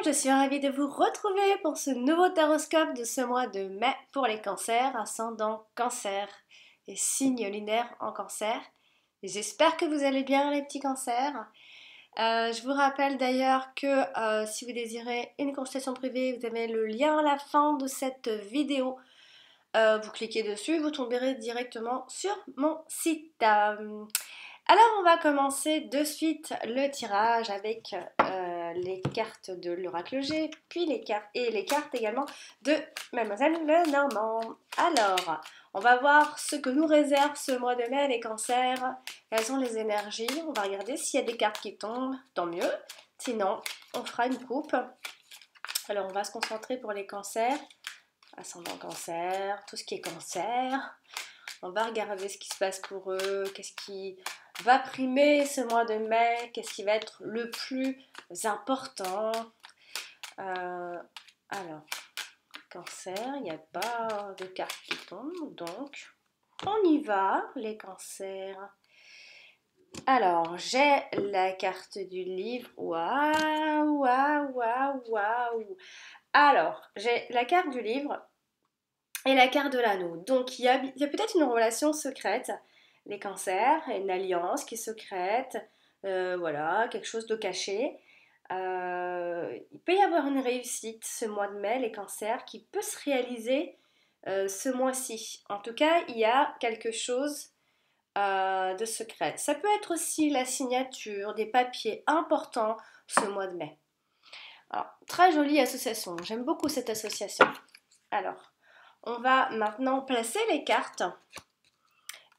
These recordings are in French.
je suis ravie de vous retrouver pour ce nouveau taroscope de ce mois de mai pour les cancers, ascendant cancer et signe lunaire en cancer. J'espère que vous allez bien les petits cancers. Je vous rappelle d'ailleurs que si vous désirez une consultation privée, vous avez le lien à la fin de cette vidéo. Vous cliquez dessus, vous tomberez directement sur mon site. Alors on va commencer de suite le tirage avec les cartes de l'oracle G, puis les cartes également de Mademoiselle Lenormand. Alors, on va voir ce que nous réserve ce mois de mai les cancers, quelles sont les énergies, on va regarder s'il y a des cartes qui tombent, tant mieux, sinon on fera une coupe. Alors on va se concentrer pour les cancers, ascendant cancer, tout ce qui est cancer. On va regarder ce qui se passe pour eux, qu'est-ce qui va primer ce mois de mai, qu'est-ce qui va être le plus important. Alors, cancer, il n'y a pas de carte qui tombe, donc on y va, les cancers. Alors, j'ai la carte du livre. Waouh, waouh, waouh, waouh. Alors, j'ai la carte du livre et la carte de l'anneau. Donc, il y a peut-être une relation secrète, les cancers, une alliance qui est secrète, voilà, quelque chose de caché. Il peut y avoir une réussite ce mois de mai, les cancers, qui peut se réaliser ce mois-ci. En tout cas, il y a quelque chose de secret. Ça peut être aussi la signature des papiers importants ce mois de mai. Alors, très jolie association. J'aime beaucoup cette association. Alors, on va maintenant placer les cartes.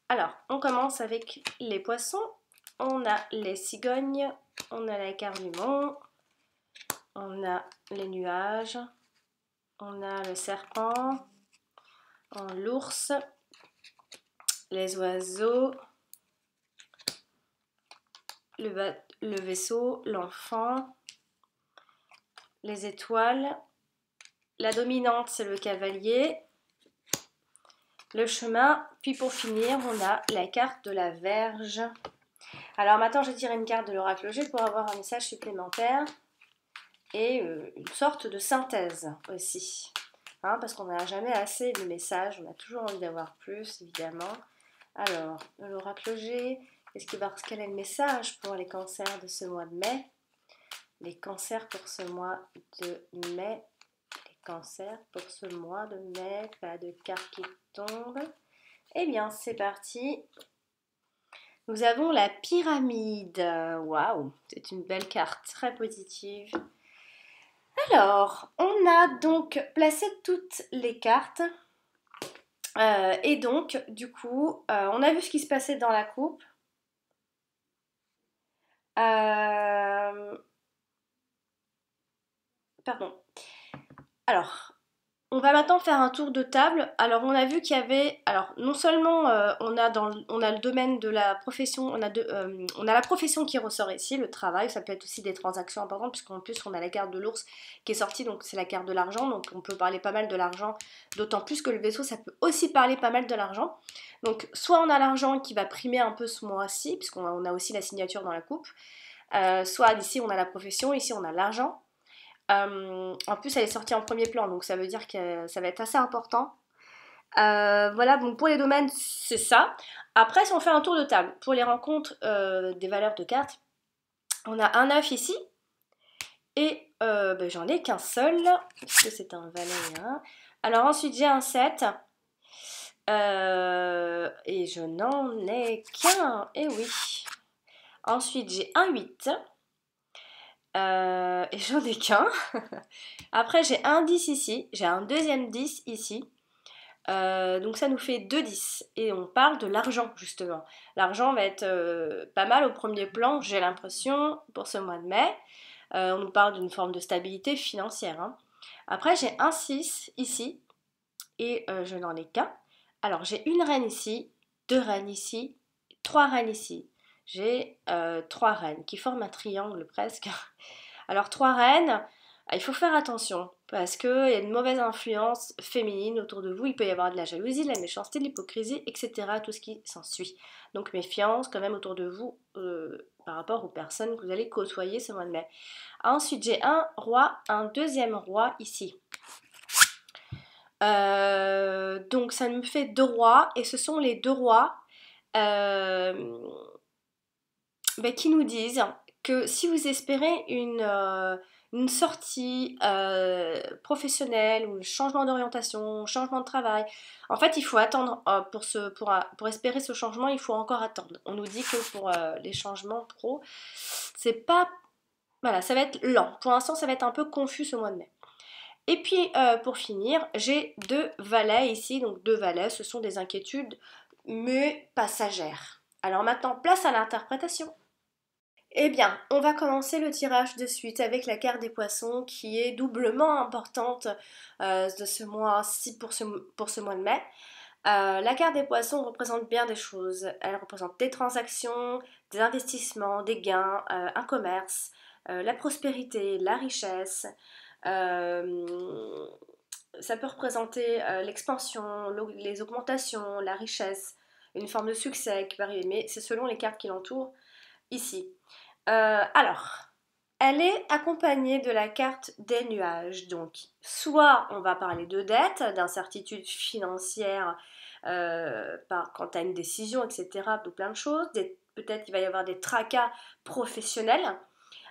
Alors, on commence avec les poissons. On a les cigognes, on a la carte du mont, on a les nuages, on a le serpent, l'ours, les oiseaux, le vaisseau, l'enfant, les étoiles. La dominante, c'est le cavalier, le chemin, puis pour finir, on a la carte de la Vierge. Alors maintenant, je tire une carte de l'oracle G pour avoir un message supplémentaire et une sorte de synthèse aussi. Hein, parce qu'on n'a jamais assez de messages, on a toujours envie d'avoir plus, évidemment. Alors, l'oracle G, quel est le message pour les cancers de ce mois de mai? Les cancers pour ce mois de mai. Cancer pour ce mois de mai, pas de carte qui tombe. Eh bien, c'est parti. Nous avons la pyramide. Waouh, c'est une belle carte, très positive. Alors, on a donc placé toutes les cartes. Et donc, du coup, on a vu ce qui se passait dans la coupe. Pardon. Alors, on va maintenant faire un tour de table. Alors, on a vu qu'il y avait... Alors, non seulement on a le domaine de la profession, on a la profession qui ressort ici, le travail, ça peut être aussi des transactions importantes, puisqu'en plus, on a la carte de l'ours qui est sortie, donc c'est la carte de l'argent, donc on peut parler pas mal de l'argent, d'autant plus que le vaisseau, ça peut aussi parler pas mal de l'argent. Donc, soit on a l'argent qui va primer un peu ce mois-ci, puisqu'on a aussi la signature dans la coupe, soit ici, on a la profession, ici, on a l'argent. En plus elle est sortie en premier plan, donc ça veut dire que ça va être assez important. Voilà, donc pour les domaines c'est ça. Après, si on fait un tour de table pour les rencontres des valeurs de cartes, on a un 9 ici et j'en ai qu'un seul puisque c'est un valet 1. Alors ensuite j'ai un 7 et je n'en ai qu'un, et oui. Ensuite j'ai un 8 et j'en ai qu'un. Après j'ai un 10 ici, j'ai un deuxième 10 ici, donc ça nous fait 2 10 et on parle de l'argent justement. L'argent va être pas mal au premier plan, j'ai l'impression, pour ce mois de mai. On nous parle d'une forme de stabilité financière, hein. Après j'ai un 6 ici et je n'en ai qu'un. Alors j'ai une reine ici, deux reines ici, trois reines ici. J'ai trois reines qui forment un triangle presque. Alors trois reines, il faut faire attention parce qu'il y a une mauvaise influence féminine autour de vous. Il peut y avoir de la jalousie, de la méchanceté, de l'hypocrisie, etc. Tout ce qui s'ensuit. Donc méfiance quand même autour de vous par rapport aux personnes que vous allez côtoyer ce mois de mai. Ensuite, j'ai un roi, un deuxième roi ici. Donc ça me fait 2 rois et ce sont les 2 rois qui nous disent que si vous espérez une sortie professionnelle ou un changement d'orientation, un changement de travail, en fait il faut attendre pour espérer ce changement, il faut encore attendre. On nous dit que pour les changements pro, c'est pas... Voilà, ça va être lent. Pour l'instant, ça va être un peu confus ce mois de mai. Et puis, pour finir, j'ai 2 valets ici. Donc 2 valets, ce sont des inquiétudes, mais passagères. Alors maintenant, place à l'interprétation. Eh bien, on va commencer le tirage de suite avec la carte des poissons qui est doublement importante de ce mois-ci pour ce mois de mai. La carte des poissons représente bien des choses. Elle représente des transactions, des investissements, des gains, un commerce, la prospérité, la richesse. Ça peut représenter l'expansion, les augmentations, la richesse, une forme de succès qui peut arriver, mais c'est selon les cartes qui l'entourent ici. Alors, elle est accompagnée de la carte des nuages. Donc, soit on va parler de dette, d'incertitude financière quant à une décision, etc. De plein de choses. Peut-être qu'il va y avoir des tracas professionnels.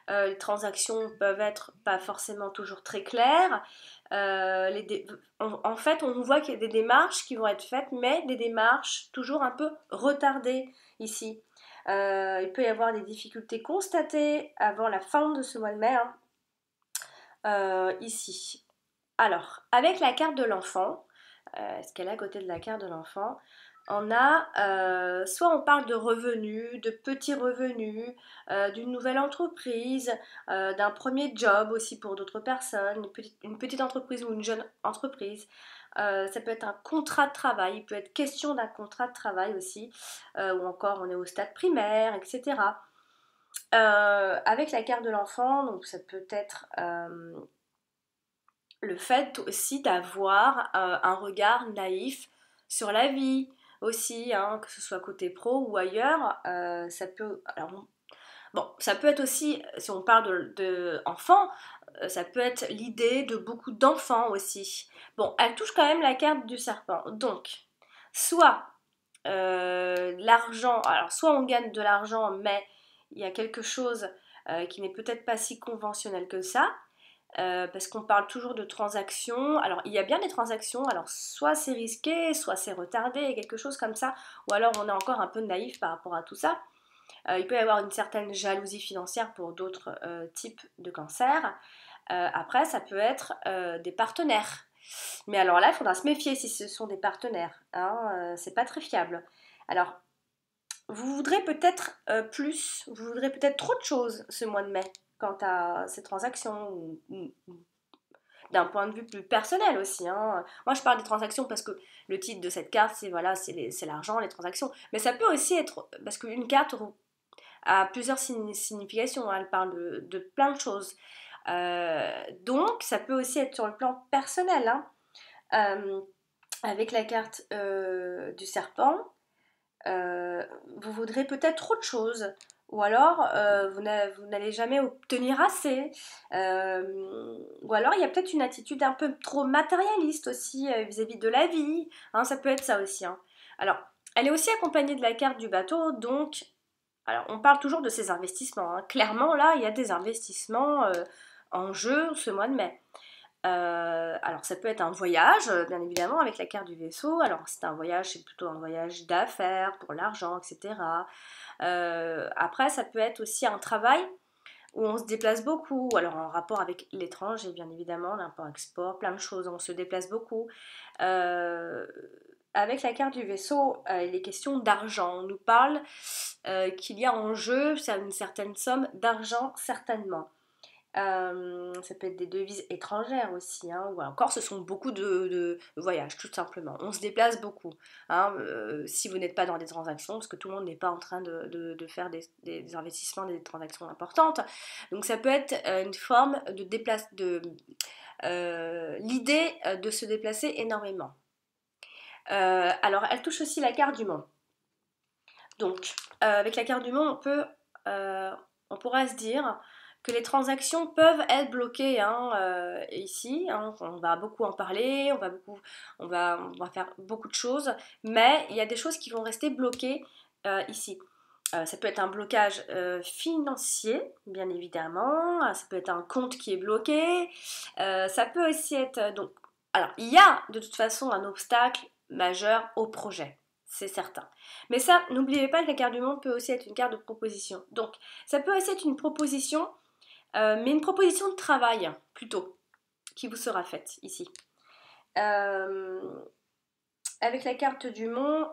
Les transactions peuvent être pas forcément toujours très claires. En fait, on voit qu'il y a des démarches qui vont être faites, mais des démarches toujours un peu retardées ici. Il peut y avoir des difficultés constatées avant la fin de ce mois de mai, ici. Alors, avec la carte de l'enfant, ce qu'elle a à côté de la carte de l'enfant, on a, soit on parle de revenus, de petits revenus, d'une nouvelle entreprise, d'un premier job aussi pour d'autres personnes, une petite entreprise ou une jeune entreprise. Ça peut être un contrat de travail, il peut être question d'un contrat de travail aussi, ou encore on est au stade primaire, etc. Avec la carte de l'enfant, donc ça peut être le fait aussi d'avoir un regard naïf sur la vie aussi, hein, que ce soit côté pro ou ailleurs, ça peut... Alors, bon, ça peut être aussi, si on parle de enfants, ça peut être l'idée de beaucoup d'enfants aussi. Bon, elle touche quand même la carte du serpent. Donc, soit l'argent, alors soit on gagne de l'argent, mais il y a quelque chose qui n'est peut-être pas si conventionnel que ça. Parce qu'on parle toujours de transactions. Alors, il y a bien des transactions, alors soit c'est risqué, soit c'est retardé, quelque chose comme ça, ou alors on est encore un peu naïf par rapport à tout ça. Il peut y avoir une certaine jalousie financière pour d'autres types de cancers. Après, ça peut être des partenaires. Mais alors là, il faudra se méfier si ce sont des partenaires, hein, c'est pas très fiable. Alors, vous voudrez peut-être vous voudrez peut-être trop de choses ce mois de mai quant à ces transactions, ou d'un point de vue plus personnel aussi, hein. Moi je parle des transactions parce que le titre de cette carte c'est voilà, c'est l'argent, les transactions. Mais ça peut aussi être, parce qu'une carte a plusieurs significations, hein. Elle parle de plein de choses. Donc ça peut aussi être sur le plan personnel, hein. Avec la carte du serpent, vous voudrez peut-être trop de choses, ou alors vous n'allez jamais obtenir assez, ou alors il y a peut-être une attitude un peu trop matérialiste aussi vis-à-vis de la vie, hein, ça peut être ça aussi, hein. Alors, elle est aussi accompagnée de la carte du bateau, donc alors on parle toujours de ces investissements, hein. Clairement là il y a des investissements en jeu ce mois de mai. Alors ça peut être un voyage, bien évidemment, avec la carte du vaisseau. Alors c'est un voyage, c'est plutôt un voyage d'affaires, pour l'argent, etc. Après, ça peut être aussi un travail où on se déplace beaucoup, alors en rapport avec l'étranger, bien évidemment, l'import-export, plein de choses, on se déplace beaucoup. Avec la carte du vaisseau, il est question d'argent. On nous parle qu'il y a en jeu une certaine somme d'argent, certainement. Ça peut être des devises étrangères aussi, hein, ou encore ce sont beaucoup de voyages, tout simplement. On se déplace beaucoup, hein, si vous n'êtes pas dans des transactions, parce que tout le monde n'est pas en train de faire des investissements, des transactions importantes. Donc ça peut être une forme de l'idée de se déplacer énormément. Alors elle touche aussi la carte du monde. Donc avec la carte du monde, on pourra se dire que les transactions peuvent être bloquées, hein, ici, hein, on va beaucoup en parler, on va faire beaucoup de choses, mais il y a des choses qui vont rester bloquées ici. Ça peut être un blocage financier, bien évidemment, ça peut être un compte qui est bloqué, ça peut aussi être... donc, alors, il y a de toute façon un obstacle majeur au projet, c'est certain. Mais ça, n'oubliez pas que la carte du monde peut aussi être une carte de proposition. Donc, ça peut aussi être une proposition, mais une proposition de travail, plutôt, qui vous sera faite ici. Avec la carte du monde,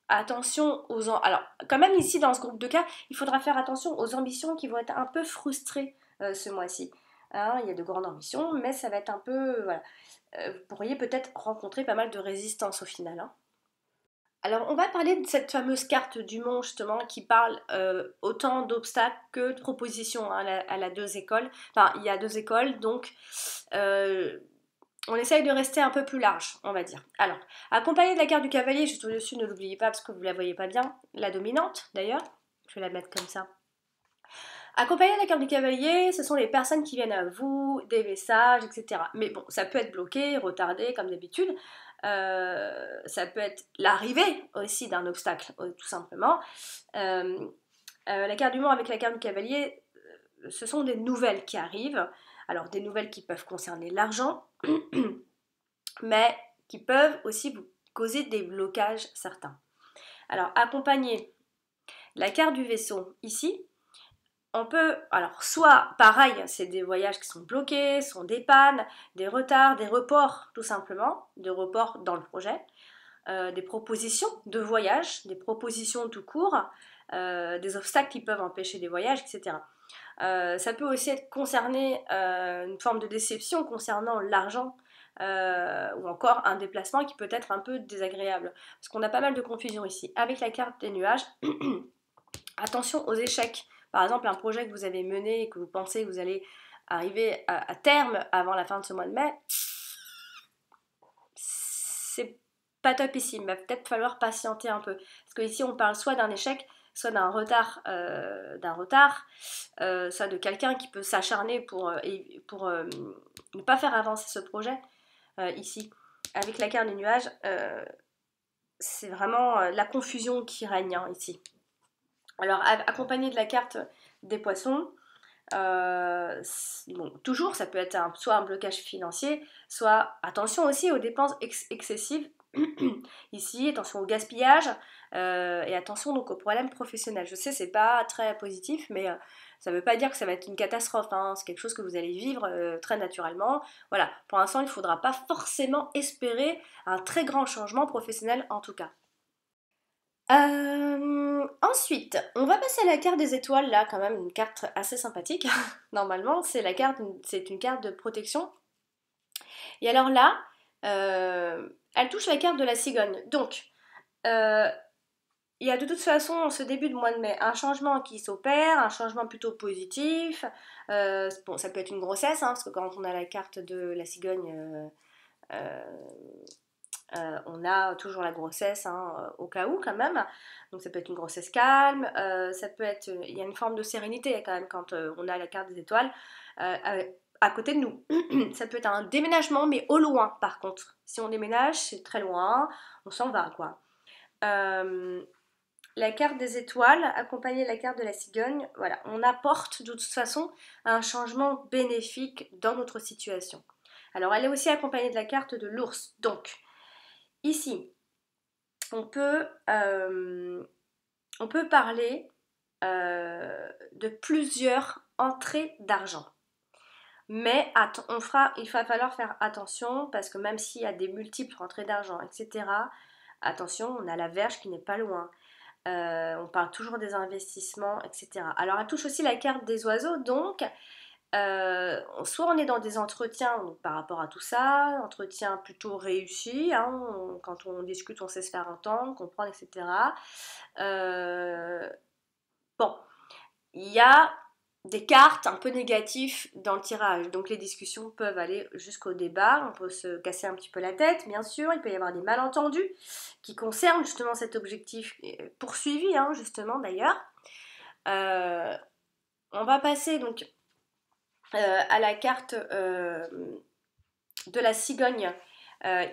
attention aux... Alors, quand même ici, dans ce groupe de cas, il faudra faire attention aux ambitions qui vont être un peu frustrées ce mois-ci. Hein, il y a de grandes ambitions, mais ça va être un peu... Voilà. Vous pourriez peut-être rencontrer pas mal de résistance au final. Hein. Alors, on va parler de cette fameuse carte du monde, justement, qui parle autant d'obstacles que de propositions. Hein, elle a deux écoles. Enfin, il y a deux écoles, donc on essaye de rester un peu plus large, on va dire. Alors, accompagné de la carte du cavalier, juste au-dessus, ne l'oubliez pas, parce que vous ne la voyez pas bien, la dominante, d'ailleurs. Je vais la mettre comme ça. Accompagné de la carte du cavalier, ce sont les personnes qui viennent à vous, des messages, etc. Mais bon, ça peut être bloqué, retardé, comme d'habitude. Ça peut être l'arrivée aussi d'un obstacle, tout simplement. La carte du monde avec la carte du cavalier, ce sont des nouvelles qui arrivent. Alors, des nouvelles qui peuvent concerner l'argent, mais qui peuvent aussi vous causer des blocages certains. Alors, accompagner la carte du vaisseau ici, on peut, alors soit pareil, c'est des voyages qui sont bloqués, sont des pannes, des retards, des reports tout simplement, des reports dans le projet, des propositions de voyage, des propositions tout court, des obstacles qui peuvent empêcher des voyages, etc. Ça peut aussi être concerné une forme de déception concernant l'argent ou encore un déplacement qui peut être un peu désagréable. Parce qu'on a pas mal de confusion ici. Avec la carte des nuages, attention aux échecs. Par exemple, un projet que vous avez mené et que vous pensez que vous allez arriver à terme avant la fin de ce mois de mai, c'est pas topissime. Il va peut-être falloir patienter un peu. Parce que ici, on parle soit d'un échec, soit d'un retard, soit de quelqu'un qui peut s'acharner pour ne pas faire avancer ce projet ici. Avec la carte des nuages, c'est vraiment la confusion qui règne hein, ici. Alors, accompagné de la carte des poissons, bon, toujours, ça peut être soit un blocage financier, soit attention aussi aux dépenses excessives. Ici, attention au gaspillage et attention donc aux problèmes professionnels. Je sais, c'est pas très positif, mais ça veut pas dire que ça va être une catastrophe. Hein. C'est quelque chose que vous allez vivre très naturellement. Voilà, pour l'instant, il ne faudra pas forcément espérer un très grand changement professionnel en tout cas. Ensuite, on va passer à la carte des étoiles, là, quand même, une carte assez sympathique. Normalement, c'est une carte de protection. Et alors là, elle touche la carte de la cigogne. Donc, il y a de toute façon, en ce début de mois de mai, un changement qui s'opère, un changement plutôt positif. Bon, ça peut être une grossesse, hein, parce que quand on a la carte de la cigogne, on a toujours la grossesse hein, au cas où quand même, donc ça peut être une grossesse calme, ça peut être, il y a une forme de sérénité quand même quand on a la carte des étoiles à côté de nous. Ça peut être un déménagement mais au loin par contre, si on déménage c'est très loin, on s'en va quoi. La carte des étoiles accompagnée de la carte de la cigogne, voilà, on apporte de toute façon un changement bénéfique dans notre situation. Alors elle est aussi accompagnée de la carte de l'ours, donc ici, on peut parler de plusieurs entrées d'argent. Mais il va falloir faire attention parce que même s'il y a des multiples entrées d'argent, etc., attention, on a la verge qui n'est pas loin. On parle toujours des investissements, etc. Alors elle touche aussi la carte des oiseaux, donc soit on est dans des entretiens donc, par rapport à tout ça, entretiens plutôt réussis, hein, quand on discute on sait se faire entendre, comprendre, etc. Bon, il y a des cartes un peu négatives dans le tirage, donc les discussions peuvent aller jusqu'au débat, on peut se casser un petit peu la tête, bien sûr, il peut y avoir des malentendus qui concernent justement cet objectif poursuivi, hein, justement d'ailleurs. On va passer donc à la carte de la cigogne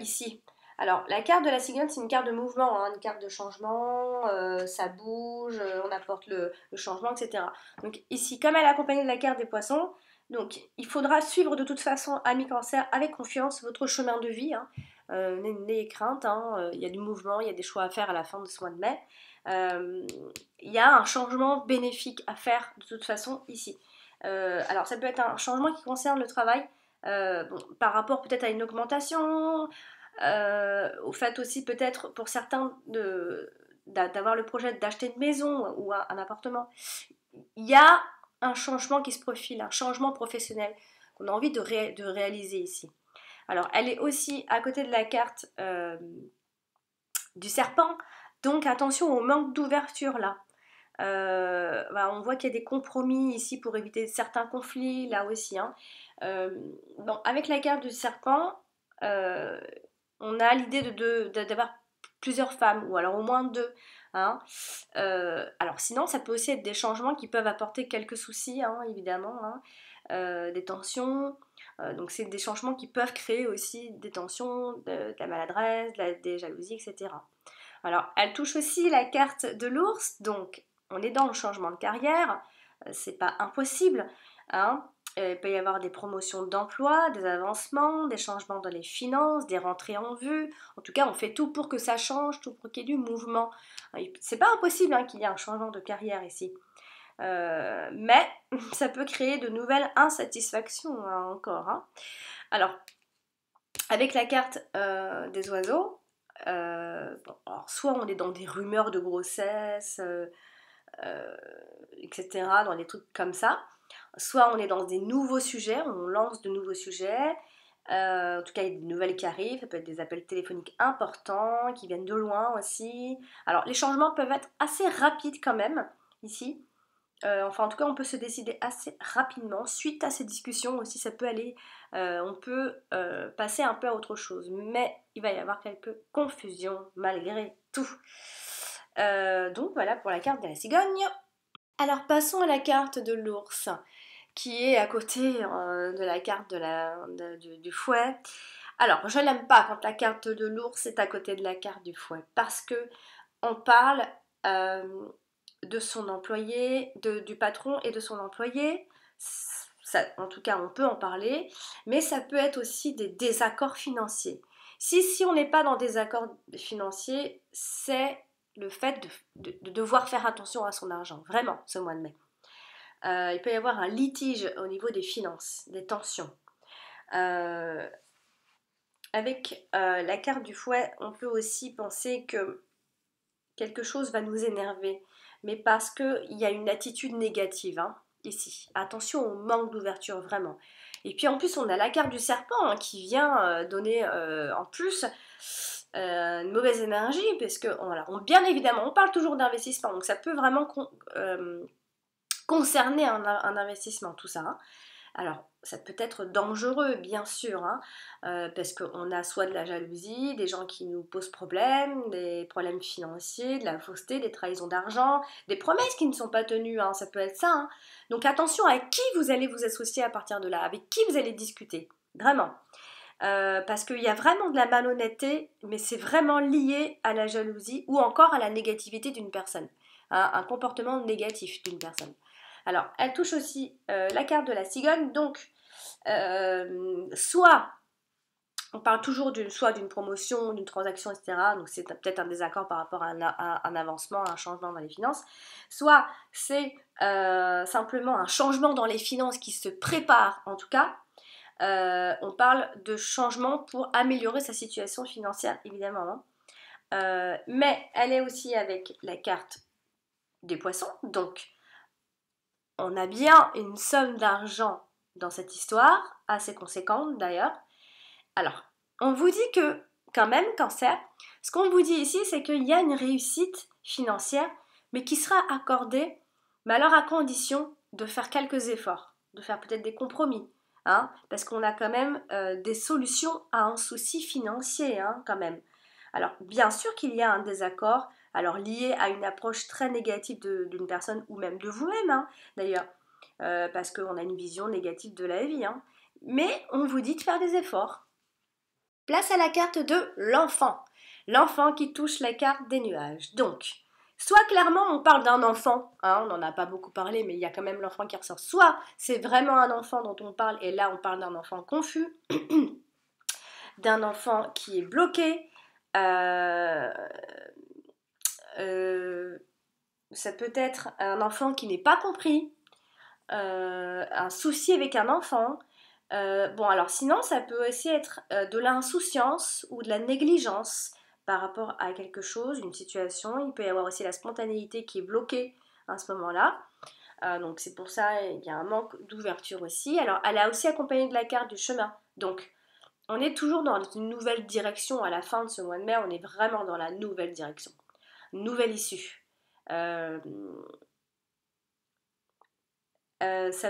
ici. Alors, la carte de la cigogne, c'est une carte de mouvement, hein, une carte de changement, ça bouge, on apporte le changement, etc. Donc ici, comme elle est accompagnée de la carte des poissons, donc il faudra suivre de toute façon, ami cancer, avec confiance, votre chemin de vie. Hein. N'ayez crainte, hein, il y a du mouvement, il y a des choix à faire à la fin de ce mois de mai. Il y a un changement bénéfique à faire de toute façon ici. Alors ça peut être un changement qui concerne le travail, bon, par rapport peut-être à une augmentation, au fait aussi peut-être pour certains d'avoir le projet d'acheter une maison ou un appartement. Il y a un changement qui se profile, un changement professionnel qu'on a envie de réaliser ici. Alors elle est aussi à côté de la carte du serpent, donc attention au manque d'ouverture là. On voit qu'il y a des compromis ici pour éviter certains conflits là aussi. Hein. Bon, avec la carte du serpent, on a l'idée d'avoir plusieurs femmes, ou alors au moins deux. Hein. Alors sinon, ça peut aussi être des changements qui peuvent apporter quelques soucis, hein, évidemment, hein. Des tensions. Donc c'est des changements qui peuvent créer aussi des tensions, de la maladresse, des jalousies, etc. Alors, elle touche aussi la carte de l'ours, donc on est dans le changement de carrière, c'est pas impossible, hein. Il peut y avoir des promotions d'emploi, des avancements, des changements dans les finances, des rentrées en vue. En tout cas, on fait tout pour que ça change, tout pour qu'il y ait du mouvement. C'est pas impossible hein, qu'il y ait un changement de carrière ici. Mais ça peut créer de nouvelles insatisfactions hein, encore. Hein. Alors, avec la carte des oiseaux, bon, alors soit on est dans des rumeurs de grossesse, etc., dans des trucs comme ça, soit on est dans des nouveaux sujets, on lance de nouveaux sujets, en tout cas il y a des nouvelles qui arrivent, ça peut être des appels téléphoniques importants, qui viennent de loin aussi. Alors les changements peuvent être assez rapides quand même, ici. Enfin, en tout cas, on peut se décider assez rapidement. Suite à ces discussions aussi, ça peut aller, on peut passer un peu à autre chose. Mais il va y avoir quelques confusions malgré tout. Donc voilà pour la carte de la cigogne. Alors passons à la carte de l'ours, qui est à côté de la carte du fouet. Alors, je n'aime pas quand la carte de l'ours est à côté de la carte du fouet, parce que on parle de son employé, du patron et de son employé. Ça, en tout cas, on peut en parler, mais ça peut être aussi des désaccords financiers. Si on n'est pas dans des accords financiers, c'est le fait de devoir faire attention à son argent, vraiment, ce mois de mai. Il peut y avoir un litige au niveau des finances, des tensions. Avec la carte du fouet, on peut aussi penser que quelque chose va nous énerver, mais parce qu'il y a une attitude négative hein, ici. Attention au manque d'ouverture, vraiment. Et puis en plus, on a la carte du serpent hein, qui vient donner en plus une mauvaise énergie, parce que voilà, bien évidemment, on parle toujours d'investissement, donc ça peut vraiment concerner un investissement, tout ça. Hein. Alors, ça peut être dangereux, bien sûr, hein, parce qu'on a soit de la jalousie, des gens qui nous posent problème, des problèmes financiers, de la fausseté, des trahisons d'argent, des promesses qui ne sont pas tenues, hein, ça peut être ça. Hein. Donc attention à qui vous allez vous associer à partir de là, avec qui vous allez discuter, vraiment. Parce qu'il y a vraiment de la malhonnêteté, mais c'est vraiment lié à la jalousie ou encore à la négativité d'une personne, hein, un comportement négatif d'une personne. Alors, elle touche aussi la carte de la cigogne, donc soit, on parle toujours soit d'une promotion, d'une transaction, etc., donc c'est peut-être un désaccord par rapport à un avancement, à un changement dans les finances, soit c'est simplement un changement dans les finances qui se prépare, en tout cas, on parle de changement pour améliorer sa situation financière, évidemment, hein. Mais elle est aussi avec la carte des poissons, donc on a bien une somme d'argent dans cette histoire, assez conséquente d'ailleurs. Alors, on vous dit que, quand même, Cancer, ce qu'on vous dit ici, c'est qu'il y a une réussite financière, mais qui sera accordée, mais alors à condition de faire quelques efforts, de faire peut-être des compromis, hein, parce qu'on a quand même des solutions à un souci financier, hein, quand même. Alors, bien sûr qu'il y a un désaccord, alors lié à une approche très négative d'une personne, ou même de vous-même, hein, d'ailleurs, parce qu'on a une vision négative de la vie, hein. Mais on vous dit de faire des efforts. Place à la carte de l'enfant. L'enfant qui touche la carte des nuages. Donc, soit clairement on parle d'un enfant, hein, on n'en a pas beaucoup parlé, mais il y a quand même l'enfant qui ressort. Soit c'est vraiment un enfant dont on parle, et là on parle d'un enfant confus, d'un enfant qui est bloqué. Ça peut être un enfant qui n'est pas compris, un souci avec un enfant. Bon, alors sinon, ça peut aussi être de l'insouciance ou de la négligence par rapport à quelque chose, une situation. Il peut y avoir aussi la spontanéité qui est bloquée à ce moment-là. Donc c'est pour ça il y a un manque d'ouverture aussi. Alors, elle a aussi accompagné de la carte du chemin. Donc, on est toujours dans une nouvelle direction à la fin de ce mois de mai. On est vraiment dans la nouvelle direction, nouvelle issue. Ça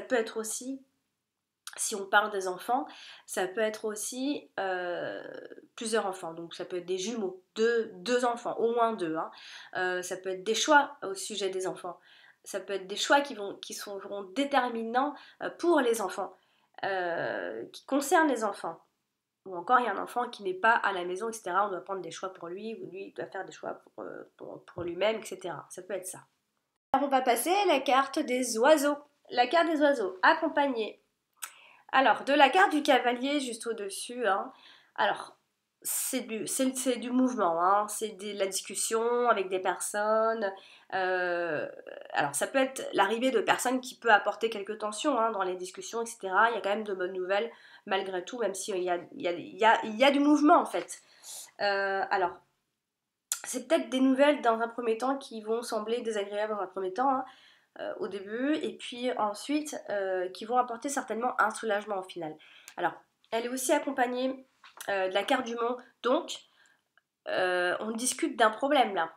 peut être aussi, si on parle des enfants, ça peut être aussi plusieurs enfants. Donc ça peut être des jumeaux, deux enfants, au moins deux, hein. Ça peut être des choix au sujet des enfants. Ça peut être des choix qui seront déterminants pour les enfants, qui concernent les enfants. Ou encore, il y a un enfant qui n'est pas à la maison, etc. On doit prendre des choix pour lui, ou lui doit faire des choix pour lui-même, etc. Ça peut être ça. Alors, on va passer à la carte des oiseaux. La carte des oiseaux, accompagnée. Alors, de la carte du cavalier juste au-dessus, hein. Alors, c'est du mouvement, hein. C'est de la discussion avec des personnes. Alors, ça peut être l'arrivée de personnes qui peut apporter quelques tensions, hein, dans les discussions, etc. Il y a quand même de bonnes nouvelles, malgré tout, même s'il y a du mouvement, en fait. Alors, c'est peut-être des nouvelles dans un premier temps qui vont sembler désagréables dans un premier temps, hein, au début, et puis ensuite qui vont apporter certainement un soulagement au final. Alors, elle est aussi accompagnée de la carte du monde, donc on discute d'un problème là.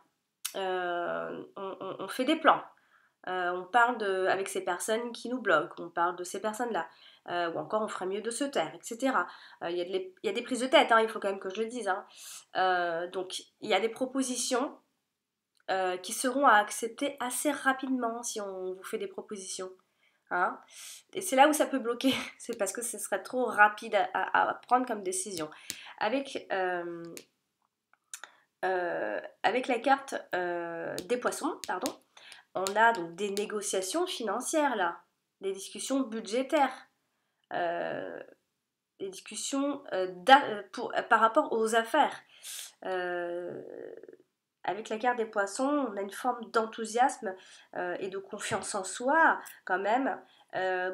On fait des plans. On parle avec ces personnes qui nous bloquent, on parle de ces personnes-là, ou encore on ferait mieux de se taire, etc. Il y a des prises de tête, hein, il faut quand même que je le dise, hein. Donc il y a des propositions qui seront à accepter assez rapidement si on vous fait des propositions, hein. Et c'est là où ça peut bloquer, c'est parce que ce serait trop rapide à prendre comme décision. Avec la carte des poissons, pardon, on a donc des négociations financières là, des discussions budgétaires, des discussions par rapport aux affaires. Avec la carte des poissons, on a une forme d'enthousiasme et de confiance en soi quand même.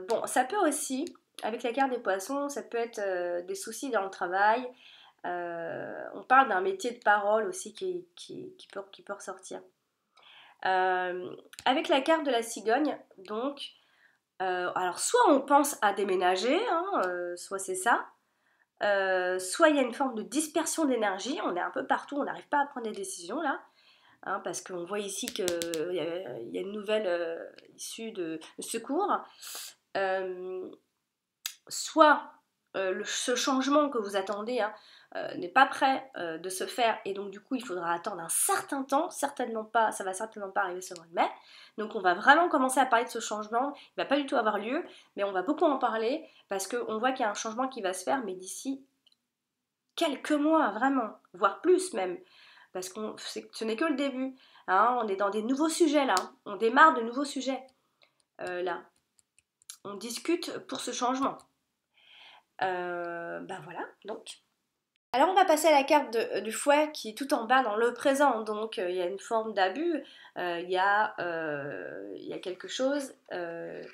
Bon, ça peut aussi, avec la carte des poissons, ça peut être des soucis dans le travail. On parle d'un métier de parole aussi qui peut ressortir. Avec la carte de la cigogne, donc, alors soit on pense à déménager, hein, soit c'est ça, soit il y a une forme de dispersion d'énergie, on est un peu partout, on n'arrive pas à prendre des décisions là, hein, parce qu'on voit ici qu'il y a une nouvelle issue de secours. Soit ce changement que vous attendez, hein, n'est pas prêt de se faire, et donc du coup il faudra attendre un certain temps, ça va certainement pas arriver ce mois de mai, donc on va vraiment commencer à parler de ce changement, il va pas du tout avoir lieu, mais on va beaucoup en parler, parce qu'on voit qu'il y a un changement qui va se faire, mais d'ici quelques mois, vraiment, voire plus même, parce que ce n'est que le début, hein, on est dans des nouveaux sujets là, on démarre de nouveaux sujets, là, on discute pour ce changement. Ben voilà, donc. Alors on va passer à la carte du fouet qui est tout en bas dans le présent, donc il y a une forme d'abus, il y a quelque chose, il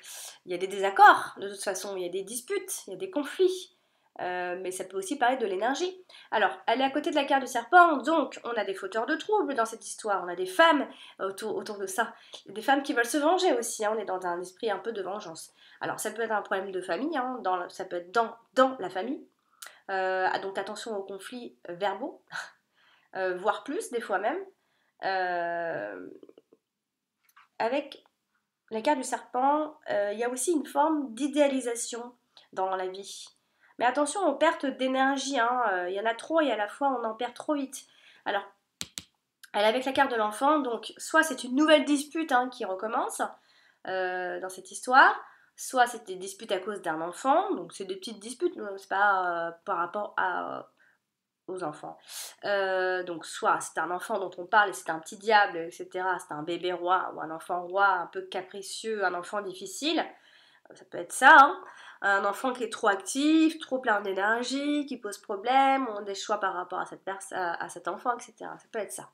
y a des désaccords de toute façon, il y a des disputes, il y a des conflits, mais ça peut aussi parler de l'énergie. Alors, elle est à côté de la carte du serpent, donc on a des fauteurs de troubles dans cette histoire, on a des femmes autour de ça, des femmes qui veulent se venger aussi, hein, on est dans un esprit un peu de vengeance. Alors, ça peut être un problème de famille, hein, ça peut être dans la famille, donc attention aux conflits verbaux, voire plus, des fois même. Avec la carte du serpent, il y a aussi une forme d'idéalisation dans la vie. Mais attention aux pertes d'énergie, hein. Il y en a trop et à la fois on en perd trop vite. Alors, elle est avec la carte de l'enfant, donc soit c'est une nouvelle dispute, hein, qui recommence dans cette histoire, soit c'est des disputes à cause d'un enfant, donc c'est des petites disputes, c'est pas par rapport aux enfants. Donc soit c'est un enfant dont on parle et c'est un petit diable, etc. C'est un bébé roi ou un enfant roi un peu capricieux, un enfant difficile. Ça peut être ça, hein. Un enfant qui est trop actif, trop plein d'énergie, qui pose problème, on a des choix par rapport à cet enfant, etc. Ça peut être ça.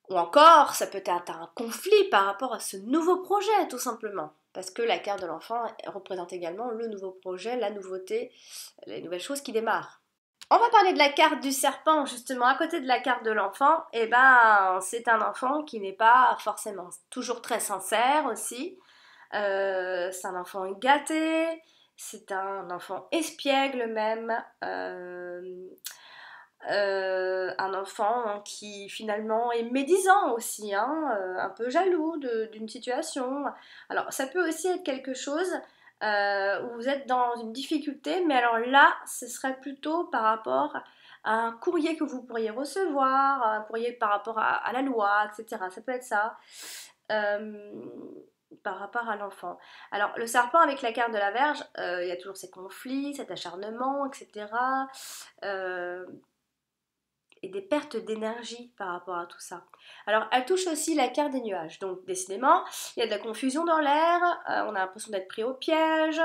Ou encore, ça peut être un conflit par rapport à ce nouveau projet, tout simplement. Parce que la carte de l'enfant représente également le nouveau projet, la nouveauté, les nouvelles choses qui démarrent. On va parler de la carte du serpent, justement, à côté de la carte de l'enfant. Et ben, c'est un enfant qui n'est pas forcément toujours très sincère aussi. C'est un enfant gâté, c'est un enfant espiègle même, un enfant qui finalement est médisant aussi, hein, un peu jaloux d'une situation. Alors ça peut aussi être quelque chose où vous êtes dans une difficulté, mais alors là, ce serait plutôt par rapport à un courrier que vous pourriez recevoir, un courrier par rapport à la loi, etc. Ça peut être ça. Euh, par rapport à l'enfant. Alors, le serpent avec la carte de la Vierge, il y a toujours ces conflits, cet acharnement, etc. Euh, et des pertes d'énergie par rapport à tout ça. Alors, elle touche aussi la carte des nuages. Donc, décidément, il y a de la confusion dans l'air, on a l'impression d'être pris au piège,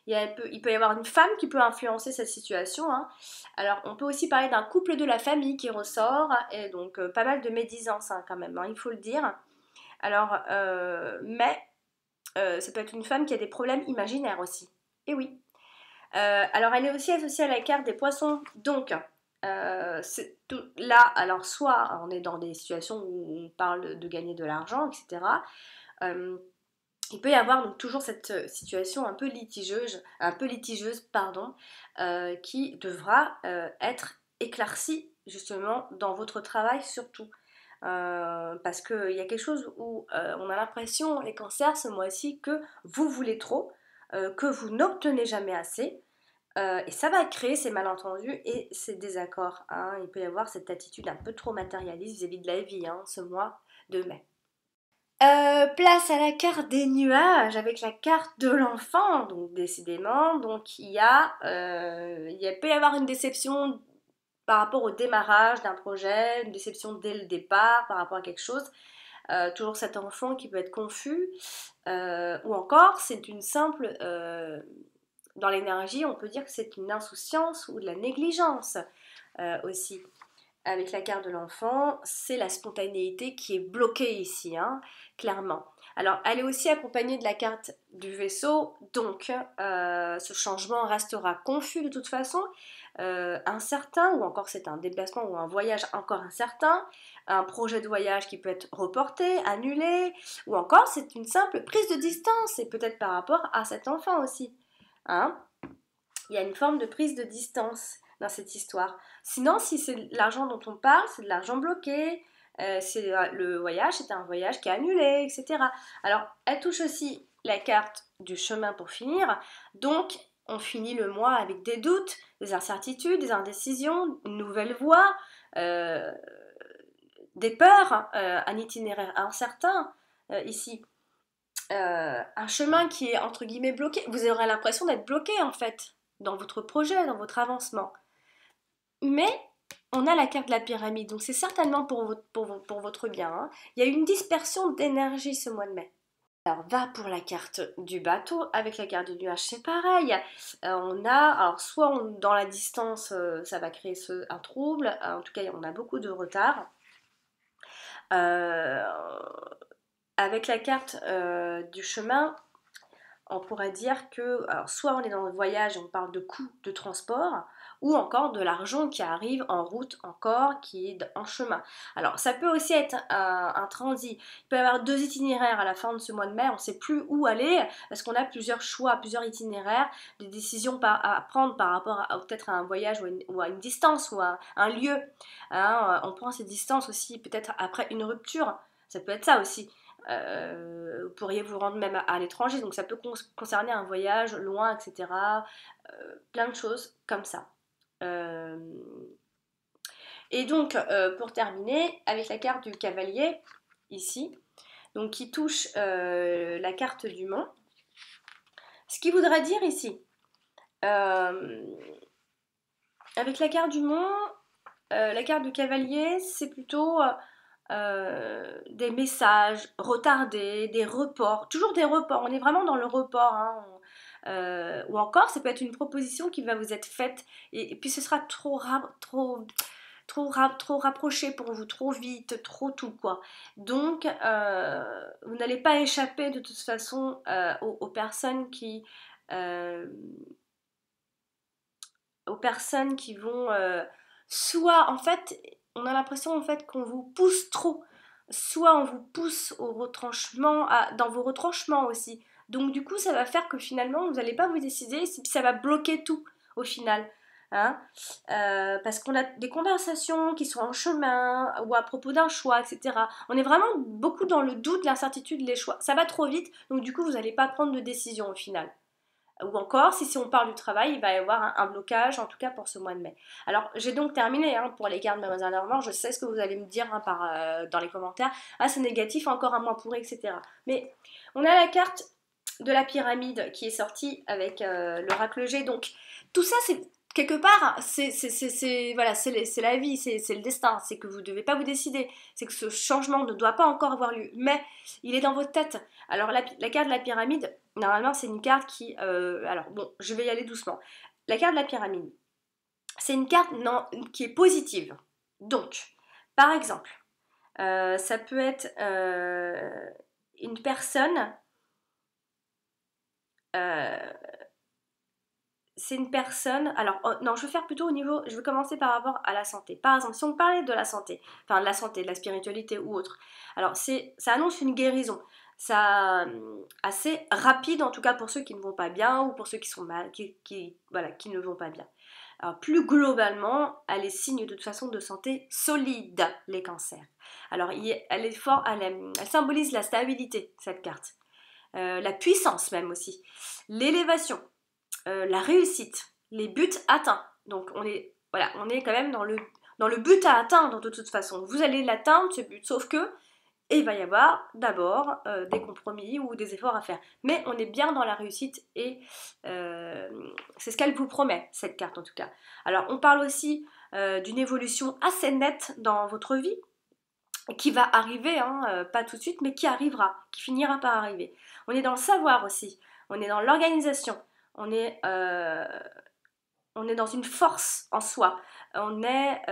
il peut y avoir une femme qui peut influencer cette situation, hein. Alors, on peut aussi parler d'un couple de la famille qui ressort, et donc pas mal de médisance, hein, quand même, hein, il faut le dire. Alors, mais ça peut être une femme qui a des problèmes imaginaires aussi. Et oui. Alors, elle est aussi associée à la carte des poissons. Donc, là, alors soit on est dans des situations où on parle de gagner de l'argent, etc. Euh, il peut y avoir donc toujours cette situation un peu litigieuse, pardon, qui devra être éclaircie justement dans votre travail surtout. Parce qu'il y a quelque chose où on a l'impression, les cancers, ce mois-ci, que vous voulez trop, que vous n'obtenez jamais assez, et ça va créer ces malentendus et ces désaccords, hein. Il peut y avoir cette attitude un peu trop matérialiste vis-à-vis de la vie, hein, ce mois de mai. Place à la carte des nuages avec la carte de l'enfant, donc décidément, donc il peut y avoir une déception par rapport au démarrage d'un projet, une déception dès le départ par rapport à quelque chose. Toujours cet enfant qui peut être confus, ou encore c'est une simple, dans l'énergie, on peut dire que c'est une insouciance ou de la négligence aussi. Avec la carte de l'enfant, c'est la spontanéité qui est bloquée ici, hein, clairement. Alors, elle est aussi accompagnée de la carte du vaisseau, donc ce changement restera confus de toute façon, incertain, ou encore c'est un déplacement ou un voyage encore incertain, un projet de voyage qui peut être reporté, annulé, ou encore c'est une simple prise de distance, et peut-être par rapport à cet enfant aussi, hein. Il y a une forme de prise de distance dans cette histoire. Sinon, si c'est l'argent dont on parle, c'est de l'argent bloqué, le voyage, c'est un voyage qui est annulé, etc. Alors, elle touche aussi la carte du chemin pour finir. Donc, on finit le mois avec des doutes, des incertitudes, des indécisions, une nouvelle voie, euh, des peurs, un itinéraire incertain ici. Un chemin qui est entre guillemets bloqué. Vous aurez l'impression d'être bloqué en fait dans votre projet, dans votre avancement. Mais on a la carte de la pyramide, donc c'est certainement pour votre bien, hein. Il y a une dispersion d'énergie ce mois de mai. Alors va pour la carte du bateau, avec la carte du nuage c'est pareil. Alors soit dans la distance ça va créer un trouble, en tout cas on a beaucoup de retard. Euh, avec la carte du chemin, on pourrait dire que, alors soit on est dans le voyage et on parle de coût de transport, ou encore de l'argent qui arrive en route encore, qui est en chemin. Alors ça peut aussi être un transit, il peut y avoir 2 itinéraires à la fin de ce mois de mai, on ne sait plus où aller, parce qu'on a plusieurs choix, plusieurs itinéraires, des décisions à prendre par rapport à peut-être à un voyage ou à une distance ou à un lieu. Hein, on prend ces distances aussi peut-être après une rupture, ça peut être ça aussi. Vous pourriez vous rendre même à l'étranger, donc ça peut concerner un voyage loin, etc. Plein de choses comme ça. Et donc, pour terminer, avec la carte du cavalier, ici, donc qui touche la carte du mont, ce qui voudrait dire ici, avec la carte du mont, la carte du cavalier, c'est plutôt des messages retardés, des reports, toujours des reports, on est vraiment dans le report, hein. Ou encore ça peut être une proposition qui va vous être faite et puis ce sera trop rapproché pour vous, trop vite, trop tout quoi. Donc vous n'allez pas échapper de toute façon euh, aux personnes qui vont soit en fait on a l'impression en fait qu'on vous pousse trop, soit on vous pousse au retranchement, dans vos retranchements aussi. Donc du coup ça va faire que finalement vous n'allez pas vous décider, ça va bloquer tout au final. Hein, parce qu'on a des conversations qui sont en chemin ou à propos d'un choix, etc. On est vraiment beaucoup dans le doute, l'incertitude, les choix. Ça va trop vite, donc du coup vous n'allez pas prendre de décision au final. Ou encore, si on parle du travail, il va y avoir un blocage, en tout cas pour ce mois de mai. Alors, j'ai donc terminé hein, pour les cartes de Mademoiselle Normand. Je sais ce que vous allez me dire hein, dans les commentaires. Ah, c'est négatif, encore un mois pourri, etc. Mais on a la carte de la pyramide qui est sortie avec l'oracle G. Donc, tout ça, c'est quelque part, voilà, c'est la vie, c'est le destin. C'est que vous ne devez pas vous décider. C'est que ce changement ne doit pas encore avoir lieu. Mais il est dans votre tête. Alors, la carte de la pyramide, normalement, c'est une carte qui... alors, bon, je vais y aller doucement. La carte de la pyramide, c'est une carte qui est positive. Donc, par exemple, ça peut être une personne... c'est une personne... Alors, non, je vais faire plutôt au niveau... Je vais commencer par rapport à la santé. Par exemple, si on parlait de la santé, enfin de la santé, de la spiritualité ou autre, alors ça annonce une guérison. Ça assez rapide en tout cas pour ceux qui ne vont pas bien ou pour ceux qui sont mal, voilà, qui ne vont pas bien. Alors plus globalement, elle est signe de toute façon de santé solide, les cancers. Alors elle est fort, elle symbolise la stabilité, cette carte. La puissance même aussi. L'élévation, la réussite, les buts atteints. Donc on est quand même dans le but à atteindre de toute façon. Vous allez l'atteindre ce but, sauf que il va y avoir d'abord des compromis ou des efforts à faire. Mais on est bien dans la réussite et c'est ce qu'elle vous promet, cette carte en tout cas. Alors on parle aussi d'une évolution assez nette dans votre vie, qui va arriver, hein, pas tout de suite, mais qui arrivera, qui finira par arriver. On est dans le savoir aussi, on est dans l'organisation, on est dans une force en soi, on est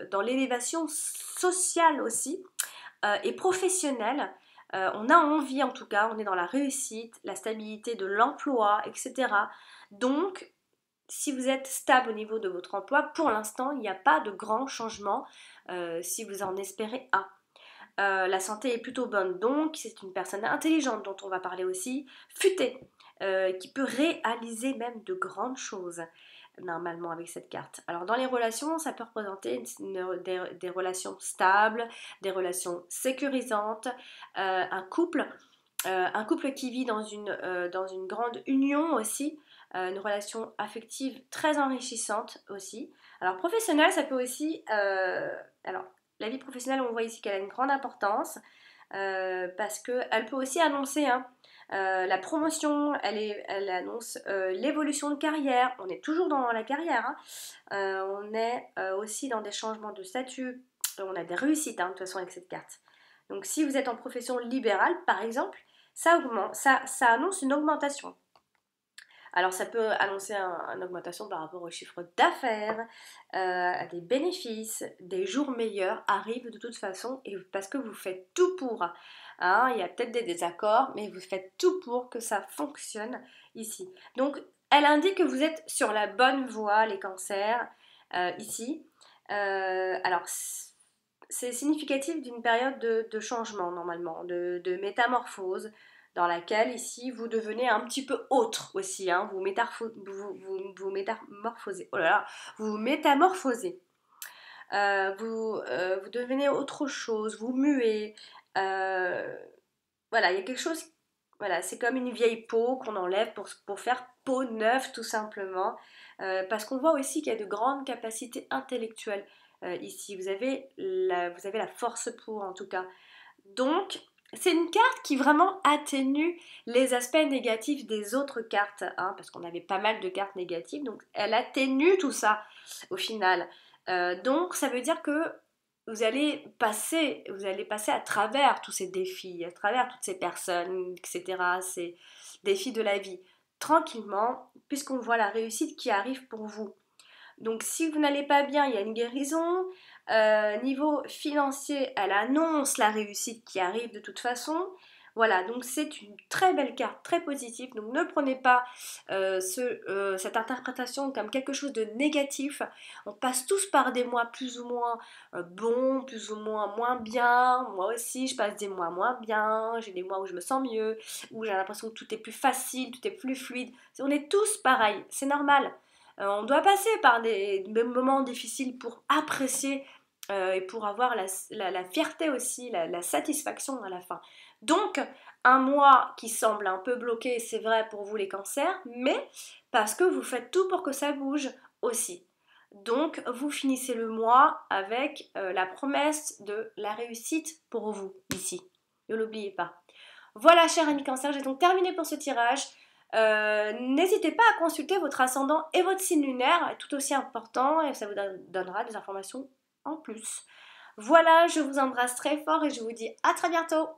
dans l'élévation sociale aussi, et professionnelle. On a envie en tout cas, on est dans la réussite, la stabilité de l'emploi, etc. Donc, si vous êtes stable au niveau de votre emploi, pour l'instant, il n'y a pas de grand changement si vous en espérez un. La santé est plutôt bonne, donc c'est une personne intelligente dont on va parler aussi, futée, qui peut réaliser même de grandes choses normalement avec cette carte. Alors dans les relations, ça peut représenter des relations stables, des relations sécurisantes, un couple qui vit dans une grande union aussi, une relation affective très enrichissante aussi. Alors professionnel, ça peut aussi... alors la vie professionnelle, on voit ici qu'elle a une grande importance parce qu'elle peut aussi annoncer la promotion, elle annonce l'évolution de carrière, on est toujours dans la carrière, hein. On est aussi dans des changements de statut, on a des réussites de toute façon avec cette carte. Donc si vous êtes en profession libérale par exemple, ça annonce une augmentation. Alors ça peut annoncer une augmentation par rapport au chiffre d'affaires, à des bénéfices, des jours meilleurs arrivent de toute façon et parce que vous faites tout pour. Hein, il y a peut-être des désaccords, mais vous faites tout pour que ça fonctionne ici. Donc elle indique que vous êtes sur la bonne voie, les cancers, ici. Alors, c'est significatif d'une période de changement, normalement, de métamorphose, dans laquelle, ici, vous devenez un petit peu autre aussi, hein, vous métamorphosez, oh là là, vous métamorphosez. Vous devenez autre chose, vous muez. Voilà, il y a quelque chose, voilà, c'est comme une vieille peau qu'on enlève pour faire peau neuve tout simplement. Parce qu'on voit aussi qu'il y a de grandes capacités intellectuelles ici. Vous avez la force pour en tout cas. Donc, c'est une carte qui vraiment atténue les aspects négatifs des autres cartes, hein, parce qu'on avait pas mal de cartes négatives, donc elle atténue tout ça au final. Donc, ça veut dire que vous allez passer à travers tous ces défis, à travers toutes ces personnes, etc., ces défis de la vie, tranquillement, puisqu'on voit la réussite qui arrive pour vous. Donc si vous n'allez pas bien, il y a une guérison. Niveau financier, elle annonce la réussite qui arrive de toute façon. Voilà, donc c'est une très belle carte, très positive. Donc ne prenez pas cette interprétation comme quelque chose de négatif. On passe tous par des mois plus ou moins bons, plus ou moins bien. Moi aussi, je passe des mois moins bien. J'ai des mois où je me sens mieux, où j'ai l'impression que tout est plus facile, tout est plus fluide. On est tous pareils, c'est normal. On doit passer par des moments difficiles pour apprécier et pour avoir la fierté aussi, la satisfaction à la fin. Donc, un mois qui semble un peu bloqué, c'est vrai pour vous les cancers, mais parce que vous faites tout pour que ça bouge aussi. Donc, vous finissez le mois avec la promesse de la réussite pour vous, ici. Ne l'oubliez pas. Voilà, chers amis cancer, j'ai donc terminé pour ce tirage. N'hésitez pas à consulter votre ascendant et votre signe lunaire, tout aussi important, et ça vous donnera des informations en plus. Voilà, je vous embrasse très fort et je vous dis à très bientôt.